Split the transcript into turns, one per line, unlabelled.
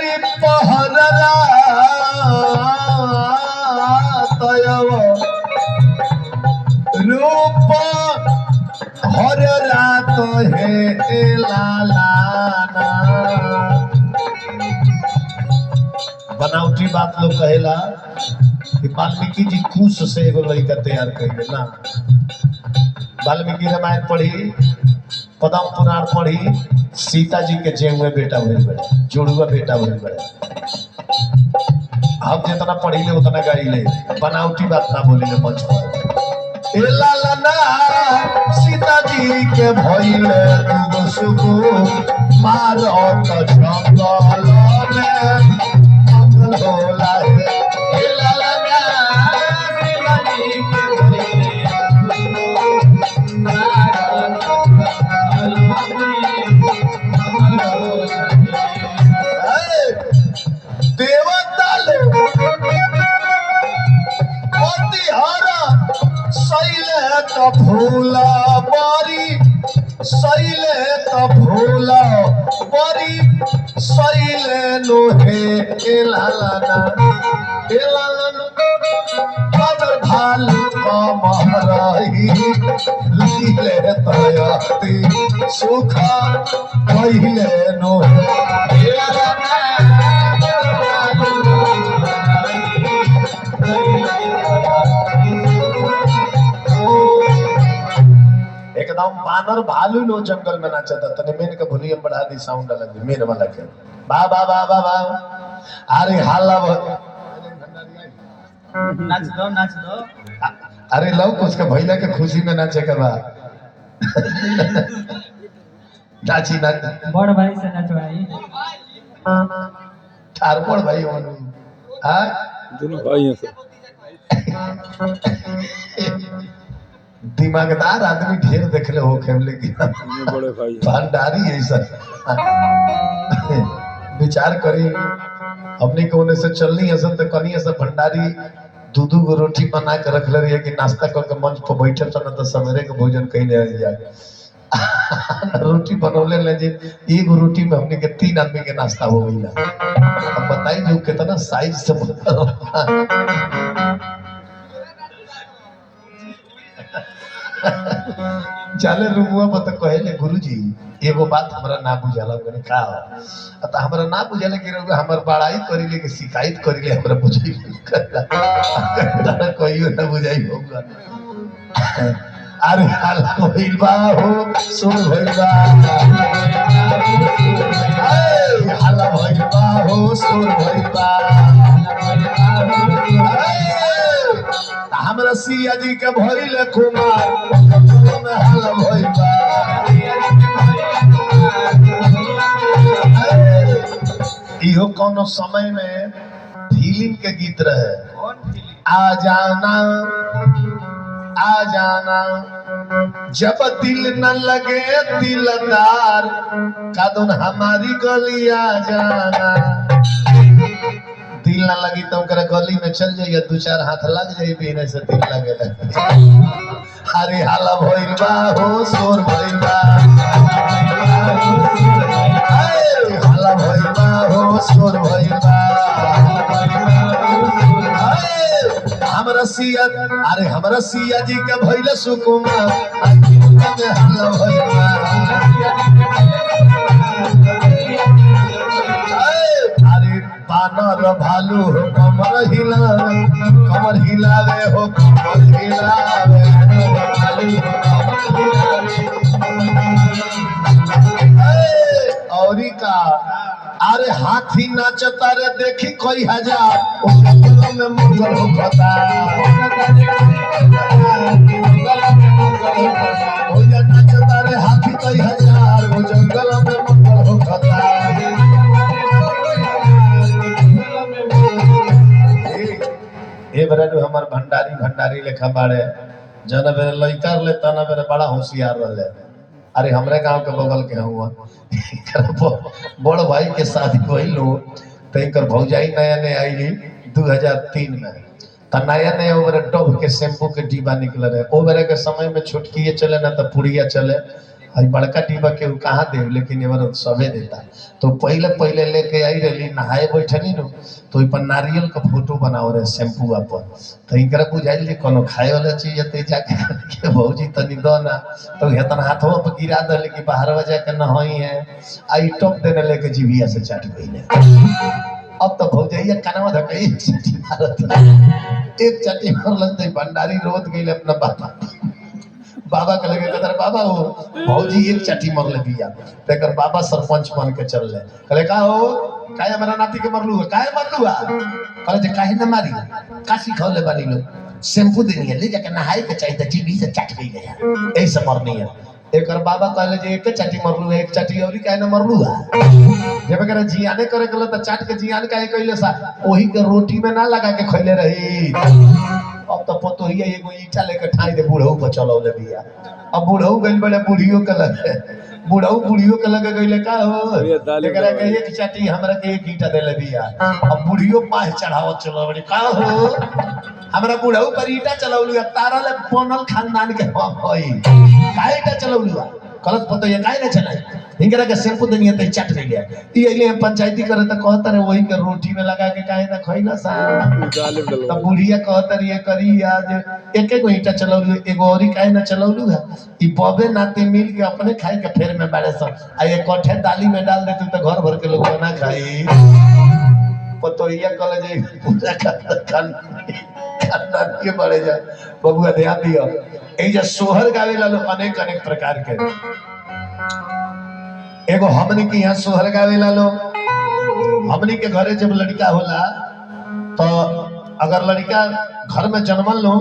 बड़ी पहररा तयव रूप हर रात है लालाना। बनावटी बात लोग कहेला कि वाल्मीकि जी कुश से एगो लड़का तैयार कर ना। वाल्मीकि रामायण पढ़ी, पद्म पुराण पढ़ी, सीता जी के जेमुए बेटा भइल बड़े, जुड़ुआ बेटा भइल बड़े। हम जितना पढ़ी ले उतना गाई ले, बनावटी बात ना बोली ले मंच पर। ए लालना सीता जी के भइल दूगो सुगु मारो तो जंगल में मंगल होला है। ए लालना सीता जी के भइल देवता शैले तो भूला बारी, शैले तो भूला बारी, शैले लोहे लालना कदर भालू का महराही लीले तयती सुखा पहिले नोहे एकदम बानर भालू लो जंगल में नाचता तने मेन के वॉल्यूम बढ़ा दी साउंड अलग मेरे वाला के बा बा बा बा बा अरे हाला
नाच दो
अरे लो कुछ के भैया के खुशी में नाचे के बा नाची ना
बड़ भाई से नचवाई
ठारकोड़ भाई मनु हां
दोनों भाई हैं सब
दिमागदार आदमी ढेर देखले हो खेमले की
दोनों बड़े भाई हैं।
भंडारी ऐसा विचार करी अपने को उन्हें से चलनी है तो कनी ऐसा भंडारी दूधू को रोटी बना के रख ले रही है कि नाश्ता करके मंच पर बैठे तो ना तो सवेरे के भोजन कहीं नहीं जाए रोटी बनौले ले जी एक रोटी में हमने के 3 आदमी के नाश्ता हो गई ना। अब बताइए जो कितना साइज से चले रुमुआ पर तो कहे गुरुजी एगो बात हमरा ना बुझाला मैंने का त हमरा ना बुझाला कि रउआ हमर बड़ाई करी ले के शिकायत करी ले हमरा बुझाई करला कहियो ना बुझाई होगा। अरे हाला होइल बा हो सुन होइल बा ए हाला होइल बा हो सुन होइल बा हमरा सिया जी के भइल कुमार में हाला होइल बा। इहो कोनो समय में फिल्म के गीत रहे आ जाना जब दिल न लगे दिलदार कादुन हमारी गली आ जाना। दिल न लगी तो ओकरा गली में चल जाइए 2-4 हाथ लग जाइए पीने से दिल लगे अरे हाला भइल बा हो शोर भइल बा हाला भइल बा हो शोर भइल बा हमरा सिया अरे हमरा सिया जी के भइल सुकुमार हाला भइल बा अरे बानर भालू हो कमर हिलावे हो कमर हिलावे औरी का अरे हाथी नाचता रे देखी कोई हजार में मंगल हो पता नाचता रे हाथी कोई हजार वो जंगल में मंगल हो पता। ए बरे हमार भंडारी लेखा बाड़े जना बेरे लइका ले तना बेरे बड़ा होशियार रहले। अरे हमरे गांव के बगल के हुआ बड़ भाई के शादी भइलो तो इनकर भौजाई नया नया आईली 2003 में तो नया ओबरे डब के शैम्पू के डिब्बा निकल रहे ओबरे के समय में छोटकी चले ना तो पुड़िया चले अभी बड़का डिब्बा के उ कहाँ दे, लेकिन एवर सबे देता। तो पहले पहले लेके आई रही नहाए बैठली नु, तो ओइ पर नारियल का फोटो बनाओ रहे शैम्पू पर। तो इनकरा बुझाइल जे कोनो खाए वाला चीज ते जाके के भौजी तनी दो ना, तो हेतन हाथों पर गिरा दले कि बाहर वजह के नहई है, आई टॉप देने लेके जीभिया से चाट गईले। अब तो भौजैया कनवा धके एक चटी मारत, एक चटी मार लगते भंडारी रोत गईले अपना बाबा के लगे कहते बाबा हो भौजी एक चटी मर ले बिया। तेकर बाबा सरपंच बन के चल ले, कहले का हो काहे हमारा नाती के मरलू है, काहे मरलू है? कहले जे काहे न मारी, का सिखौले बानी लो, शैम्पू देनी है ले जाके नहाए के चाहिए त जीभी से चट गई है, ऐसे मरनी है। एकर बाबा कहले जे एक चटी मरलू है, एक चटी औरी काहे न मरलू है? जब अगर जियाने करे गलो त चाट के जियान काहे कइले सा, ओही के रोटी में ना लगा के खइले रही। अब तो पतोहिया एगो ईटा लेके ठाई दे बूढ़ऊ पर चलौले बिया। अब बूढ़ऊ गइल बड़े बुढ़ियो के लगे, बूढ़ऊ बुढ़ियो के लगे गइले का हो, एकरा के एक चटी हमरा के एक ईटा देले बिया। अब बुढ़ियो पाह चढ़ावत चलो बड़ी का हो, हमरा बूढ़ऊ पर ईटा चलौलू तारा ले बनल खानदान के हम होई, काहे ईटा चलौलू गलत पतोहिया काहे न चलाई, इनकरा के शैम्पू देनी है त चट गइले। ई अइले पंचायती करे त कहत रे वही के रोटी में लगा के काहे न खइला सा। तब बुढ़िया कहत रे ये करी आज एक एक ईटा चलौलू, एगो औरी काहे न चलौलू है। ई बबे नाते मिल के अपने खाए के फेर में बाड़े सन, आ ये कठे दाली में डाल दे तो घर भर के लोग ना खाई। पतोहिया कहले जे पूजा खानदान के बढ़े जा बबुआ ध्यान दियो। ए जे सोहर गावे ला अनेक अनेक प्रकार के, एगो हमनी के यहाँ सोहर गावे ला लो, हमनी के घरे जब लड़का होला तो अगर लड़का घर में जन्मल लो